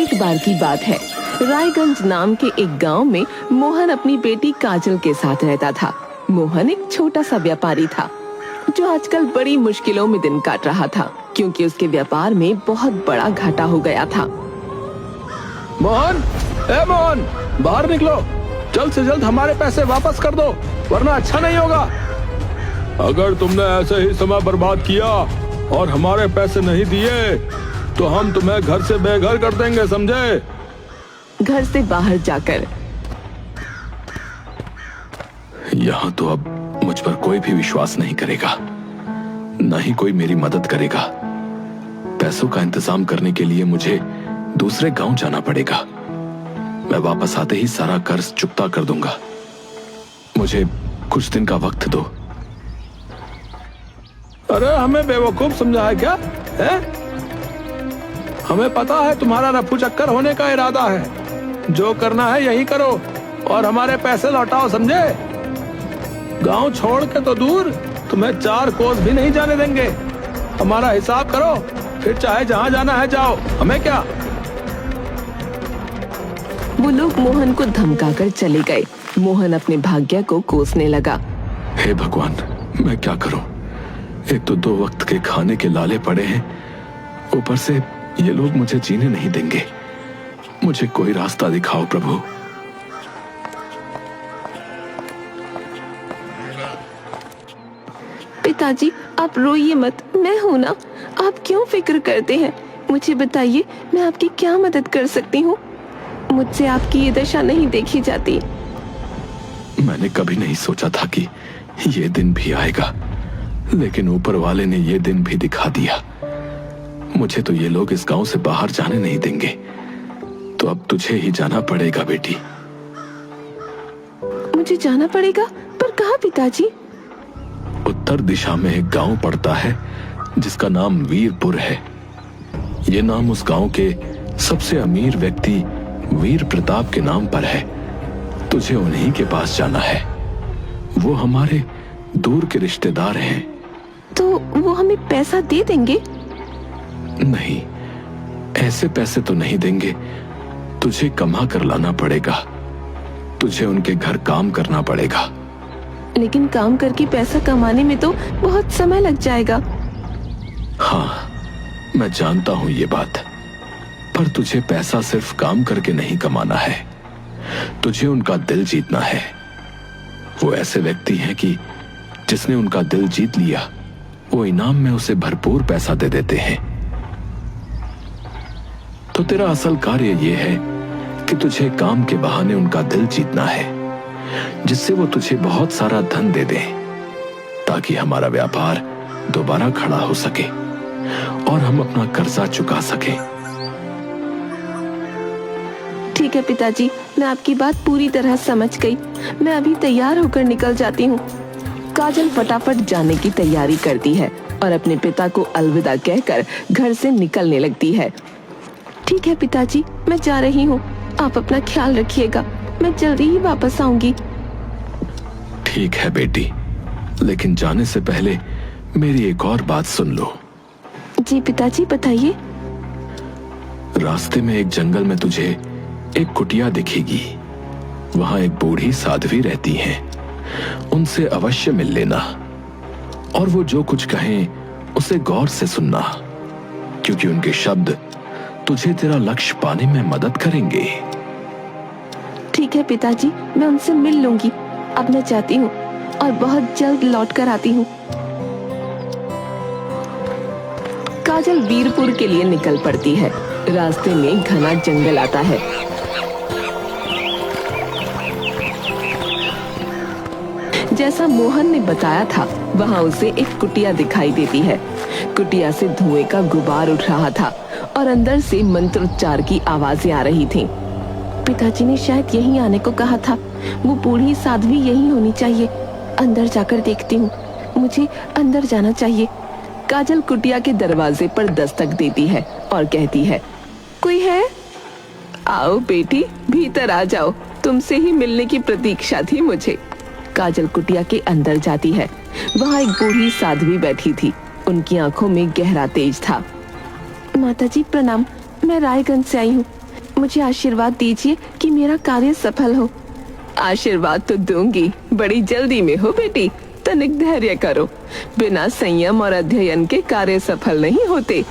एक बार की बात है, रायगंज नाम के एक गांव में मोहन अपनी बेटी काजल के साथ रहता था। मोहन एक छोटा सा व्यापारी था जो आजकल बड़ी मुश्किलों में दिन काट रहा था, क्योंकि उसके व्यापार में बहुत बड़ा घाटा हो गया था। मोहन, मोहन, बाहर निकलो। जल्द से जल्द हमारे पैसे वापस कर दो, वरना अच्छा नहीं होगा। अगर तुमने ऐसे ही समय बर्बाद किया और हमारे पैसे नहीं दिए तो हम तुम्हें घर से बेघर कर देंगे, समझे? घर से बाहर जाकर यहाँ तो अब मुझ पर कोई भी विश्वास नहीं करेगा, न ही कोई मेरी मदद करेगा। पैसों का इंतजाम करने के लिए मुझे दूसरे गांव जाना पड़ेगा। मैं वापस आते ही सारा कर्ज चुकता कर दूंगा। मुझे कुछ दिन का वक्त दो। अरे हमें बेवकूफ समझा है क्या? हमें पता है तुम्हारा रफू चक्कर होने का इरादा है। जो करना है यही करो और हमारे पैसे लौटाओ, समझे? गांव छोड़ के तो दूर, तुम्हें 4 कोस भी नहीं जाने देंगे। हमारा हिसाब करो, फिर चाहे जहां जाना है जाओ, हमें क्या। वो लोग मोहन को धमकाकर चले गए। मोहन अपने भाग्य को कोसने लगा। हे भगवान, मैं क्या करूं? एक तो 2 वक्त के खाने के लाले पड़े हैं, ऊपर से ये लोग मुझे जीने नहीं देंगे। मुझे कोई रास्ता दिखाओ प्रभु। पिताजी, आप रोइए मत, मैं हूं ना। आप क्यों फिक्र करते हैं? मुझे बताइए, मैं आपकी क्या मदद कर सकती हूँ? मुझसे आपकी ये दशा नहीं देखी जाती। मैंने कभी नहीं सोचा था कि ये दिन भी आएगा, लेकिन ऊपर वाले ने ये दिन भी दिखा दिया। मुझे तो ये लोग इस गांव से बाहर जाने नहीं देंगे, तो अब तुझे ही जाना पड़ेगा बेटी। मुझे जाना पड़ेगा? पर कहाँ पिताजी? उत्तर दिशा में एक गांव पड़ता है जिसका नाम वीरपुर है। ये नाम उस गांव के सबसे अमीर व्यक्ति वीर प्रताप के नाम पर है। तुझे उन्हीं के पास जाना है। वो हमारे दूर के रिश्तेदार हैं। तो वो हमें पैसा दे देंगे? नहीं, ऐसे पैसे तो नहीं देंगे। तुझे कमा कर लाना पड़ेगा। तुझे उनके घर काम करना पड़ेगा। लेकिन काम करके पैसा कमाने में तो बहुत समय लग जाएगा। हाँ, मैं जानता हूं ये बात, पर तुझे पैसा सिर्फ काम करके नहीं कमाना है। तुझे उनका दिल जीतना है। वो ऐसे व्यक्ति हैं कि जिसने उनका दिल जीत लिया, वो इनाम में उसे भरपूर पैसा दे देते हैं। तो तेरा असल कार्य ये है कि तुझे काम के बहाने उनका दिल जीतना है, जिससे वो तुझे बहुत सारा धन दे दें, ताकि हमारा व्यापार दोबारा खड़ा हो सके और हम अपना कर्जा चुका सकें। ठीक है पिताजी, मैं आपकी बात पूरी तरह समझ गई। मैं अभी तैयार होकर निकल जाती हूँ। काजल फटाफट जाने की तैयारी करती है और अपने पिता को अलविदा कहकर घर से निकलने लगती है। ठीक है पिताजी, मैं जा रही हूँ। आप अपना ख्याल रखिएगा। मैं जल्दी ही वापस आऊंगी। ठीक है बेटी, लेकिन जाने से पहले मेरी एक और बात सुन लो। जी पिताजी, बताइए। रास्ते में एक जंगल में तुझे एक कुटिया दिखेगी। वहां एक बूढ़ी साध्वी रहती हैं। उनसे अवश्य मिल लेना और वो जो कुछ कहें उसे गौर से सुनना, क्योंकि उनके शब्द तुझे तेरा लक्ष्य पाने में मदद करेंगे। ठीक है पिताजी, मैं उनसे मिल लूंगी। अब मैं जाती हूँ और बहुत जल्द लौट कर आती हूँ। काजल वीरपुर के लिए निकल पड़ती है। रास्ते में घना जंगल आता है। जैसा मोहन ने बताया था, वहाँ उसे एक कुटिया दिखाई देती है। कुटिया से धुएं का गुबार उठ रहा था और अंदर से मंत्रोच्चार की आवाजें आ रही थीं। पिताजी ने शायद यहीं आने को कहा था। वो बूढ़ी साध्वी यहीं होनी चाहिए। अंदर जाकर देखती हूँ। मुझे अंदर जाना चाहिए। काजल कुटिया के दरवाजे पर दस्तक देती है और कहती है, कोई है? आओ बेटी, भीतर आ जाओ। तुमसे ही मिलने की प्रतीक्षा थी मुझे। काजल कुटिया के अंदर जाती है। वहाँ एक बूढ़ी साध्वी बैठी थी। उनकी आंखों में गहरा तेज था। माताजी प्रणाम, मैं रायगंज से आई हूँ। मुझे आशीर्वाद दीजिए कि मेरा कार्य सफल हो। आशीर्वाद तो दूंगी, बड़ी जल्दी में हो बेटी, तनिक धैर्य करो। बिना संयम और अध्ययन के कार्य सफल नहीं होते।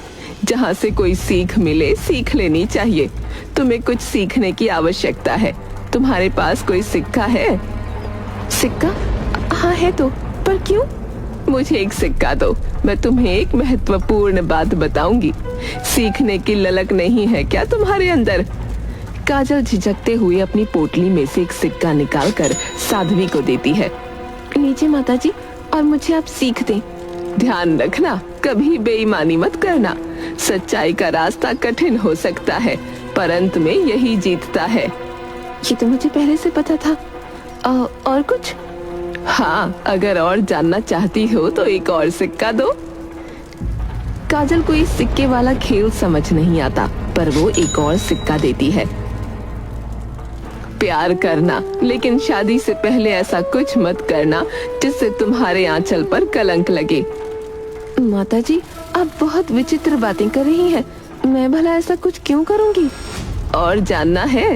जहाँ से कोई सीख मिले सीख लेनी चाहिए। तुम्हें कुछ सीखने की आवश्यकता है। तुम्हारे पास कोई सिक्का है? सिक्का? हाँ है तो, पर क्यों? मुझे एक सिक्का दो, मैं तुम्हें एक महत्वपूर्ण बात बताऊंगी। सीखने की ललक नहीं है क्या तुम्हारे अंदर? काजल झिझकते हुए अपनी पोटली में से एक सिक्का निकालकर साध्वी को देती है। लीजिए माताजी, और मुझे आप सीख दें। ध्यान रखना, कभी बेईमानी मत करना। सच्चाई का रास्ता कठिन हो सकता है, पर अंत में यही जीतता है। ये तो मुझे पहले से पता था। और कुछ? हाँ, अगर और जानना चाहती हो तो एक और सिक्का दो। काजल को इस सिक्के वाला खेल समझ नहीं आता, पर वो एक और सिक्का देती है। प्यार करना, लेकिन शादी से पहले ऐसा कुछ मत करना जिससे तुम्हारे आंचल पर कलंक लगे। माताजी, आप बहुत विचित्र बातें कर रही हैं। मैं भला ऐसा कुछ क्यों करूंगी? और जानना है?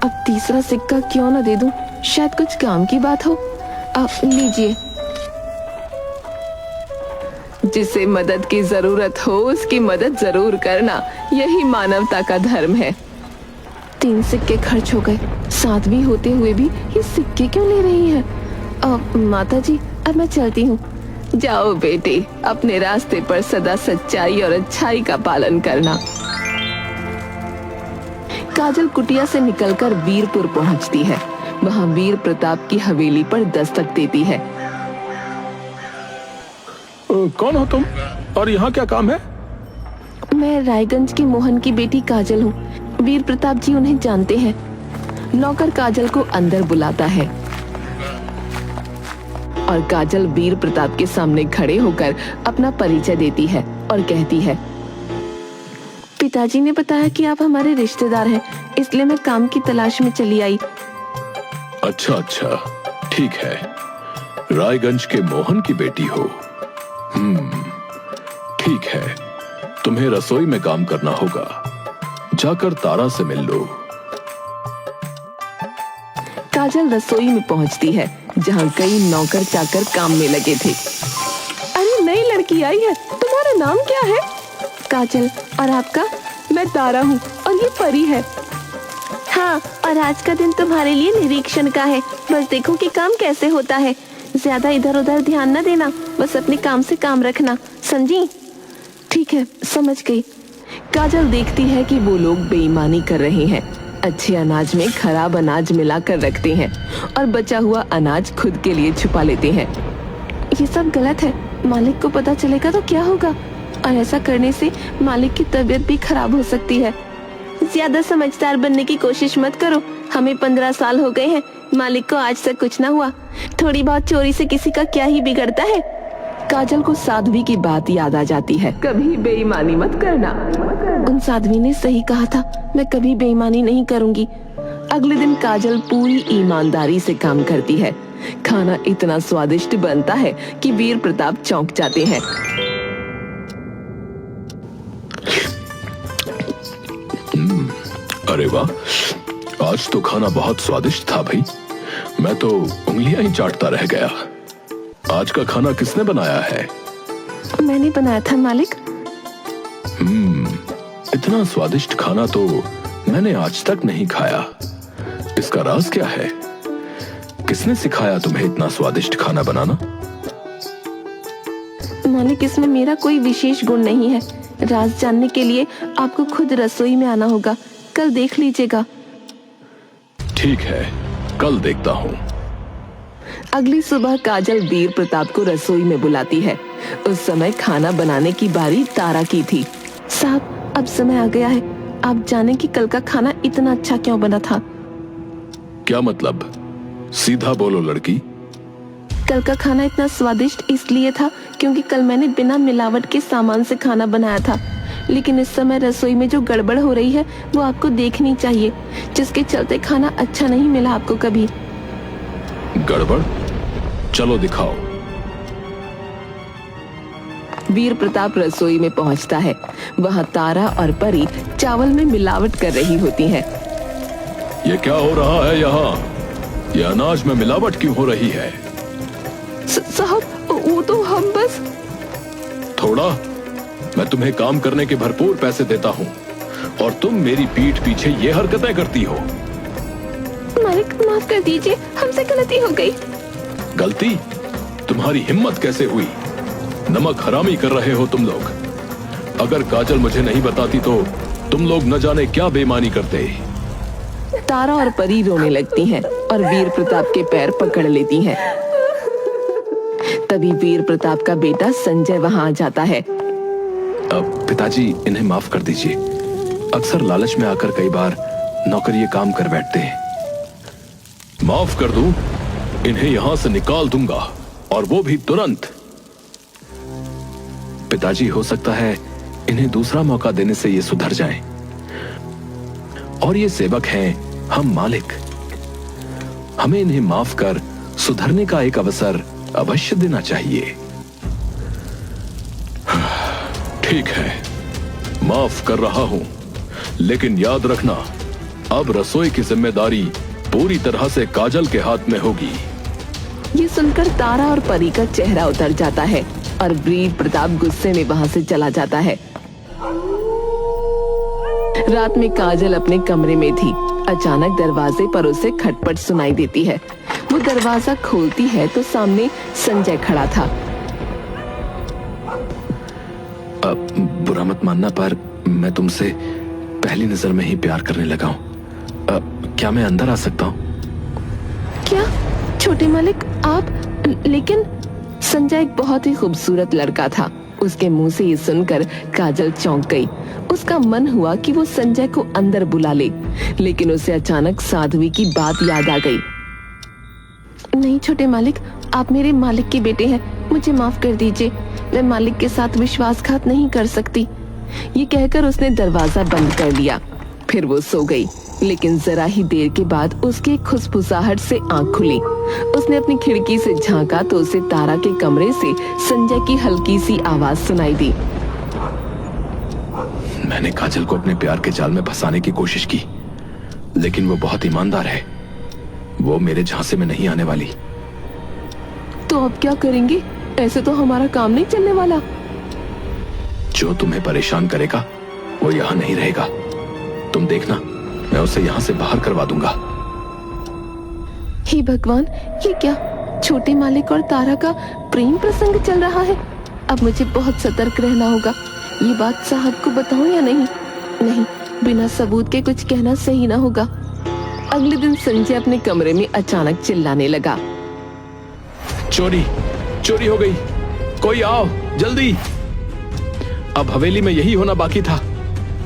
अब तीसरा सिक्का क्यों ना दे दूं, शायद कुछ काम की बात हो। लीजिए। जिसे मदद की जरूरत हो उसकी मदद जरूर करना, यही मानवता का धर्म है। 3 सिक्के खर्च हो गए। साध्वी होते हुए भी ये सिक्के क्यों ले रही है? माताजी, अब मैं चलती हूँ। जाओ बेटी, अपने रास्ते पर सदा सच्चाई और अच्छाई का पालन करना। काजल कुटिया से निकलकर वीरपुर पहुंचती है। वहां वीर प्रताप की हवेली पर दस्तक देती है। कौन हो तुम और यहाँ क्या काम है? मैं रायगंज की मोहन की बेटी काजल हूँ। वीर प्रताप जी उन्हें जानते हैं। नौकर काजल को अंदर बुलाता है और काजल वीर प्रताप के सामने खड़े होकर अपना परिचय देती है और कहती है, पिताजी ने बताया कि आप हमारे रिश्तेदार हैं, इसलिए मैं काम की तलाश में चली आई। अच्छा, ठीक है। रायगंज के मोहन की बेटी हो। ठीक है, तुम्हें रसोई में काम करना होगा। जाकर तारा से मिल लो। काजल रसोई में पहुंचती है, जहां कई नौकर चाकर काम में लगे थे। अरे नई लड़की आई है, तुम्हारा नाम क्या है? काजल, और आपका? मैं तारा हूँ और ये परी है। हाँ, और आज का दिन तुम्हारे लिए निरीक्षण का है। बस देखो कि काम कैसे होता है। ज्यादा इधर उधर ध्यान न देना, बस अपने काम से काम रखना, समझी? ठीक है, समझ गई। काजल देखती है कि वो लोग बेईमानी कर रहे हैं। अच्छे अनाज में खराब अनाज मिलाकर रखते हैं और बचा हुआ अनाज खुद के लिए छुपा लेते हैं। ये सब गलत है। मालिक को पता चलेगा तो क्या होगा? और ऐसा करने से मालिक की तबीयत भी खराब हो सकती है। ज्यादा समझदार बनने की कोशिश मत करो। हमें 15 साल हो गए हैं, मालिक को आज तक कुछ ना हुआ। थोड़ी बहुत चोरी से किसी का क्या ही बिगड़ता है। काजल को साध्वी की बात याद आ जाती है। कभी बेईमानी मत करना। उन साध्वी ने सही कहा था, मैं कभी बेईमानी नहीं करूंगी। अगले दिन काजल पूरी ईमानदारी से काम करती है। खाना इतना स्वादिष्ट बनता है कि वीर प्रताप चौंक जाते हैं। अरे वाह, आज तो खाना बहुत स्वादिष्ट था भाई। मैं तो उंगलियां ही चाटता रह गया। आज का खाना किसने बनाया है? मैंने बनाया था मालिक। इतना स्वादिष्ट खाना तो मैंने आज तक नहीं खाया। इसका राज क्या है? किसने सिखाया तुम्हें इतना स्वादिष्ट खाना बनाना? मालिक, इसमें मेरा कोई विशेष गुण नहीं है। राज जानने के लिए आपको खुद रसोई में आना होगा। कल देख लीजिएगा। ठीक है, कल देखता हूँ। अगली सुबह काजल वीर प्रताप को रसोई में बुलाती है। उस समय खाना बनाने की बारी तारा की थी। साहब, अब समय आ गया है। आप जाने कि कल का खाना इतना अच्छा क्यों बना था? क्या मतलब? सीधा बोलो लड़की। कल का खाना इतना स्वादिष्ट इसलिए था क्योंकि कल मैंने बिना मिलावट के सामान से खाना बनाया था। लेकिन इस समय रसोई में जो गड़बड़ हो रही है वो आपको देखनी चाहिए, जिसके चलते खाना अच्छा नहीं मिला आपको कभी। गड़बड़? चलो दिखाओ। वीर प्रताप रसोई में पहुंचता है। वहां तारा और परी चावल में मिलावट कर रही होती हैं। ये क्या हो रहा है यहाँ? ये अनाज में मिलावट क्यों हो रही है? साहब, वो तो हम बस। थोड़ा, मैं तुम्हें काम करने के भरपूर पैसे देता हूँ और तुम मेरी पीठ पीछे ये हरकतें करती हो। मालिक, माफ कर दीजिए, हमसे गलती हो गई। गलती? तुम्हारी हिम्मत कैसे हुई? नमक हरामी कर रहे हो तुम लोग। अगर काजल मुझे नहीं बताती तो तुम लोग न जाने क्या बेईमानी करते। तारा और परी रोने लगती हैं और वीर प्रताप के पैर पकड़ लेती हैं। तभी वीर प्रताप का बेटा संजय वहां आ जाता है। पिताजी, इन्हें माफ कर दीजिए। अक्सर लालच में आकर कई बार नौकर ये काम कर बैठते हैं। माफ कर दूं? इन्हें यहां से निकाल दूंगा और वो भी तुरंत। पिताजी, हो सकता है इन्हें दूसरा मौका देने से ये सुधर जाएं। और ये सेवक हैं, हम मालिक। हमें इन्हें माफ कर सुधरने का एक अवसर अवश्य देना चाहिए। ठीक है, माफ कर रहा हूं, लेकिन याद रखना, अब रसोई की जिम्मेदारी पूरी तरह से काजल के हाथ में होगी। ये सुनकर तारा और परी का चेहरा उतर जाता है और वीर प्रताप गुस्से में वहां से चला जाता है। रात में काजल अपने कमरे में थी। अचानक दरवाजे पर उसे खटपट सुनाई देती है। वो दरवाजा खोलती है तो सामने संजय खड़ा था। बुरा मत मानना, पर मैं तुमसे पहली नजर में ही प्यार करने लगा हूँ। क्या मैं अंदर आ सकता हूँ? क्या छोटे मालिक, आप? लेकिन संजय एक बहुत ही खूबसूरत लड़का था। उसके मुंह से ये सुनकर काजल चौंक गई। उसका मन हुआ कि वो संजय को अंदर बुला ले, लेकिन उसे अचानक साध्वी की बात याद आ गई। नहीं छोटे मालिक, आप मेरे मालिक के बेटे हैं, मुझे माफ कर दीजिए। मैं मालिक के साथ विश्वासघात नहीं कर सकती। ये कहकर उसने दरवाजा बंद कर लिया। फिर वो सो गई, लेकिन जरा ही देर के बाद उसकी खुसफुसाहट से आंख खुली। उसने अपनी खिड़की से झांका तो उसे तारा के कमरे से संजय की हल्की सी आवाज सुनाई दी। मैंने काजल को अपने प्यार के जाल में फंसाने की कोशिश की, लेकिन वो बहुत ईमानदार है। वो मेरे झांसे में नहीं आने वाली। तो अब क्या करेंगे? ऐसे तो हमारा काम नहीं चलने वाला। जो तुम्हें परेशान करेगा वो यहाँ नहीं रहेगा। तुम देखना, मैं उसे यहाँ से बाहर करवा दूंगा। हे भगवान, ये क्या? छोटे मालिक और तारा का प्रेम प्रसंग चल रहा है। अब मुझे बहुत सतर्क रहना होगा। ये बात साहब को बताऊं या नहीं? नहीं, बिना सबूत के कुछ कहना सही ना होगा। अगले दिन संजय अपने कमरे में अचानक चिल्लाने लगा। चोरी, चोरी हो गई, कोई आओ जल्दी। अब हवेली में यही होना बाकी था।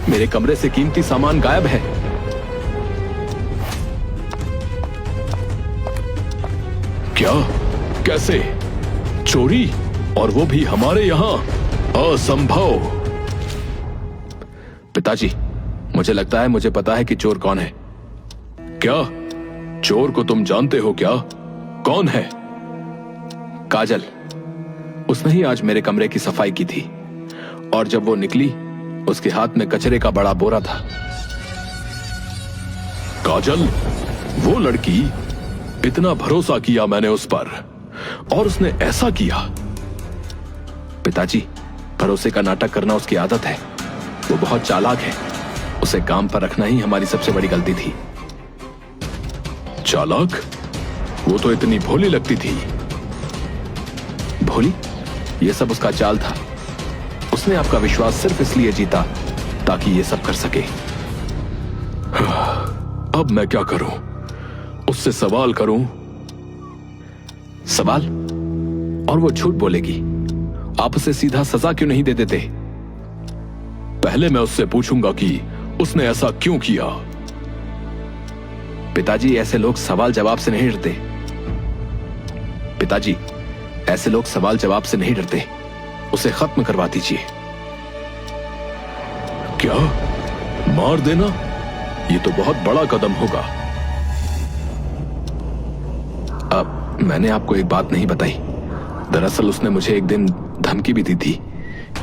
मेरे कमरे से कीमती सामान गायब है। क्या? कैसे? चोरी? और वो भी हमारे यहाँ? असंभव। पिताजी, मुझे लगता है मुझे पता है कि चोर कौन है। क्या? चोर को तुम जानते हो क्या? कौन है? काजल। उसने ही आज मेरे कमरे की सफाई की थी, और जब वो निकली उसके हाथ में कचरे का बड़ा बोरा था। काजल, वो लड़की? इतना भरोसा किया मैंने उस पर, और उसने ऐसा किया। पिताजी, भरोसे का नाटक करना उसकी आदत है। वो बहुत चालाक है। उसे काम पर रखना ही हमारी सबसे बड़ी गलती थी। चालाक? वो तो इतनी भोली लगती थी। भोली? ये सब उसका चाल था। उसने आपका विश्वास सिर्फ इसलिए जीता ताकि ये सब कर सके। अब मैं क्या करूं? उससे सवाल करूं? सवाल? और वो झूठ बोलेगी। आप उसे सीधा सजा क्यों नहीं दे देते? पहले मैं उससे पूछूंगा कि उसने ऐसा क्यों किया। पिताजी, ऐसे लोग सवाल जवाब से नहीं डरते। पिताजी, ऐसे लोग सवाल जवाब से नहीं डरते। उसे खत्म करवा दीजिए। क्या? मार देना? ये तो बहुत बड़ा कदम होगा। अब मैंने आपको एक बात नहीं बताई। दरअसल उसने मुझे एक दिन धमकी भी दी थी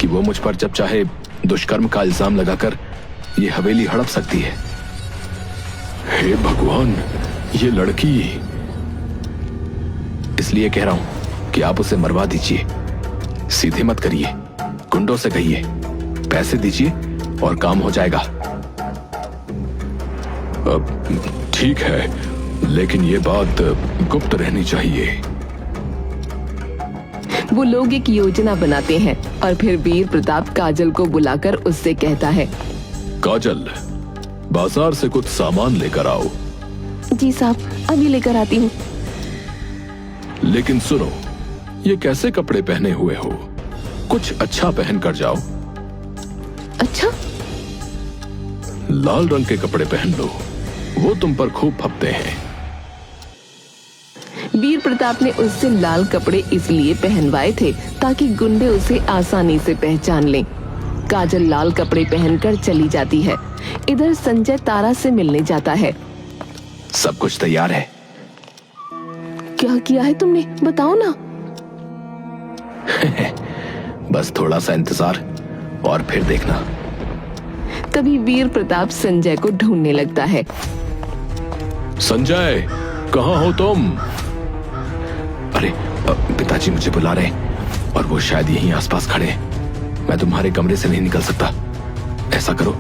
कि वो मुझ पर जब चाहे दुष्कर्म का इल्जाम लगाकर ये हवेली हड़प सकती है। हे भगवान, ये लड़की। इसलिए कह रहा हूं कि आप उसे मरवा दीजिए। सीधे मत करिए, गुंडों से कहिए, पैसे दीजिए और काम हो जाएगा। ठीक है, लेकिन ये बात गुप्त रहनी चाहिए। वो लोग एक योजना बनाते हैं और फिर वीर प्रताप काजल को बुलाकर उससे कहता है, काजल, बाजार से कुछ सामान लेकर आओ। जी साहब, अभी लेकर आती हूँ। लेकिन सुनो, ये कैसे कपड़े पहने हुए हो? कुछ अच्छा पहन कर जाओ। अच्छा? लाल रंग के कपड़े पहन लो, वो तुम पर खूब फपते हैं। वीर प्रताप ने उससे लाल कपड़े इसलिए पहनवाए थे ताकि गुंडे उसे आसानी से पहचान लें। काजल लाल कपड़े पहनकर चली जाती है। इधर संजय तारा से मिलने जाता है। सब कुछ तैयार है। क्या किया है तुमने, बताओ ना। बस थोड़ा सा इंतजार और फिर देखना। तभी वीर प्रताप संजय को ढूंढने लगता है। संजय, कहाँ हो तुम? अरे पिताजी मुझे बुला रहे हैं और वो शायद यहीं आसपास खड़े हैं। मैं तुम्हारे कमरे से नहीं निकल सकता। ऐसा करो,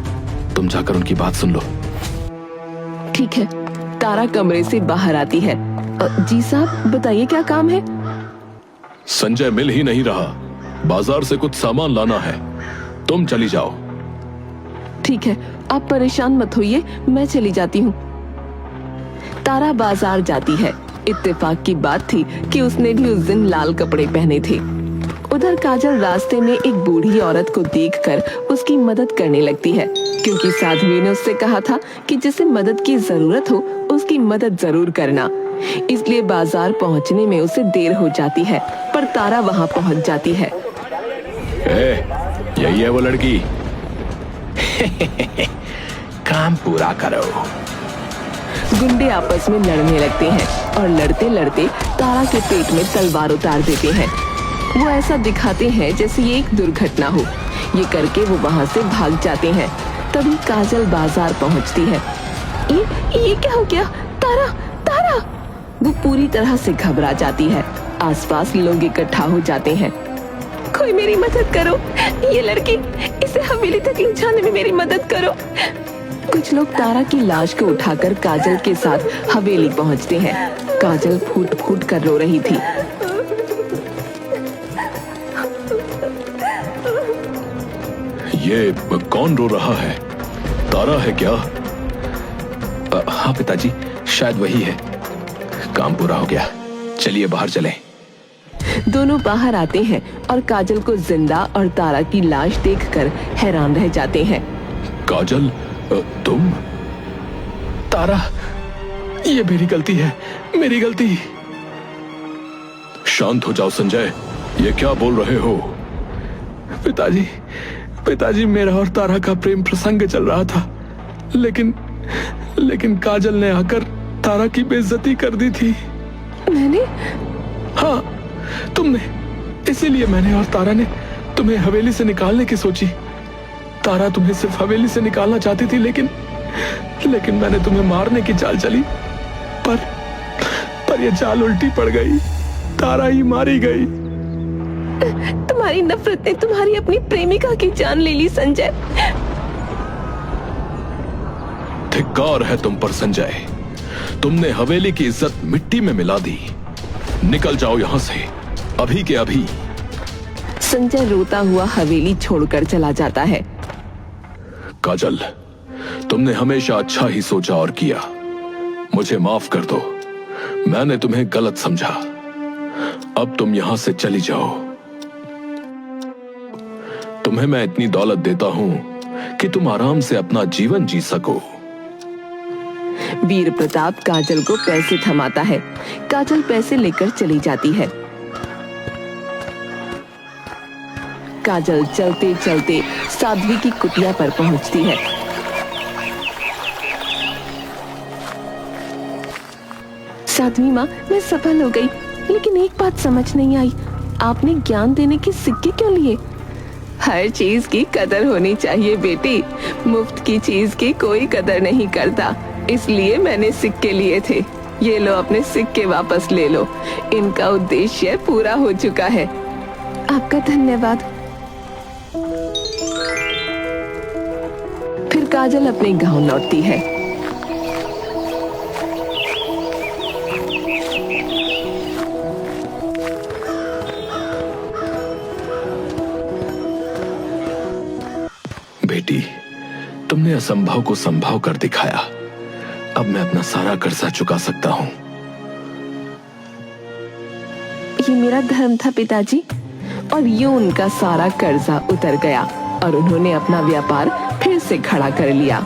तुम जाकर उनकी बात सुन लो। ठीक है। तारा कमरे से बाहर आती है। जी साहब, बताइए क्या काम है? संजय मिल ही नहीं रहा। बाजार से कुछ सामान लाना है, तुम चली जाओ। ठीक है, आप परेशान मत होइए, मैं चली जाती हूँ। तारा बाजार जाती है। इत्तेफाक की बात थी कि उसने भी उस दिन लाल कपड़े पहने थे। उधर काजल रास्ते में एक बूढ़ी औरत को देखकर उसकी मदद करने लगती है, क्योंकि साध्वी ने उससे कहा था कि जिसे मदद की जरूरत हो उसकी मदद जरूर करना। इसलिए बाजार पहुंचने में उसे देर हो जाती है, पर तारा वहां पहुंच जाती है। यही है वो लड़की। काम पूरा करो। गुंडे आपस में लड़ने लगते हैं और लड़ते लड़ते तारा के पेट में तलवार उतार देते हैं। वो ऐसा दिखाते हैं जैसे ये एक दुर्घटना हो। ये करके वो वहाँ से भाग जाते हैं। तभी काजल बाजार पहुँचती है। ये क्या हो गया? तारा, तारा! वो पूरी तरह से घबरा जाती है। आसपास लोग इकट्ठा हो जाते हैं। कोई मेरी मदद करो, ये लड़की, इसे हवेली तक ले जाने में मेरी मदद करो। कुछ लोग तारा की लाश को उठाकर काजल के साथ हवेली पहुंचते हैं। काजल फूट फूट कर रो रही थी। ये कौन रो रहा है? तारा है क्या? हाँ पिताजी, शायद वही है। काम पूरा हो गया, चलिए बाहर चलें। दोनों बाहर आते हैं और काजल को जिंदा और तारा की लाश देखकर हैरान रह जाते हैं। काजल, तुम? तारा, ये मेरी गलती है, मेरी गलती। शांत हो जाओ संजय, ये क्या बोल रहे हो? पिताजी, मेरा और तारा का प्रेम प्रसंग चल रहा था, लेकिन काजल ने आकर तारा की बेइज्जती कर दी थी। मैंने? हाँ, तुमने। इसीलिए मैंने और तारा ने तुम्हें हवेली से निकालने की सोची। तारा तुम्हें सिर्फ हवेली से निकालना चाहती थी, लेकिन मैंने तुम्हें मारने की चाल चली, पर यह चाल उल्टी पड़ गई। तारा ही मारी गई। तुम्हारी नफरत ने तुम्हारी अपनी प्रेमिका की जान ले ली संजय। धिक्कार है तुम पर संजय, तुमने हवेली की इज्जत मिट्टी में मिला दी। निकल जाओ यहाँ से, अभी के अभी। संजय रोता हुआ हवेली छोड़कर चला जाता है। काजल, तुमने हमेशा अच्छा ही सोचा और किया। मुझे माफ कर दो, मैंने तुम्हें गलत समझा। अब तुम यहां से चली जाओ। तुम्हें मैं इतनी दौलत देता हूं कि तुम आराम से अपना जीवन जी सको। वीर प्रताप काजल को पैसे थमाता है। काजल पैसे लेकर चली जाती है। काजल चलते चलते साध्वी की कुटिया पर पहुंचती है। साध्वी माँ, मैं सफल हो गई, लेकिन एक बात समझ नहीं आई, आपने ज्ञान देने के सिक्के क्यों लिए? हर चीज की कदर होनी चाहिए बेटी। मुफ्त की चीज की कोई कदर नहीं करता, इसलिए मैंने सिक्के लिए थे। ये लो, अपने सिक्के वापस ले लो, इनका उद्देश्य पूरा हो चुका है। आपका धन्यवाद। फिर काजल अपने गांव लौटती है। बेटी, तुमने असंभव को संभव कर दिखाया। अब मैं अपना सारा कर्जा चुका सकता हूँ। ये मेरा धर्म था पिताजी, और यूं उनका सारा कर्जा उतर गया और उन्होंने अपना व्यापार फिर से खड़ा कर लिया।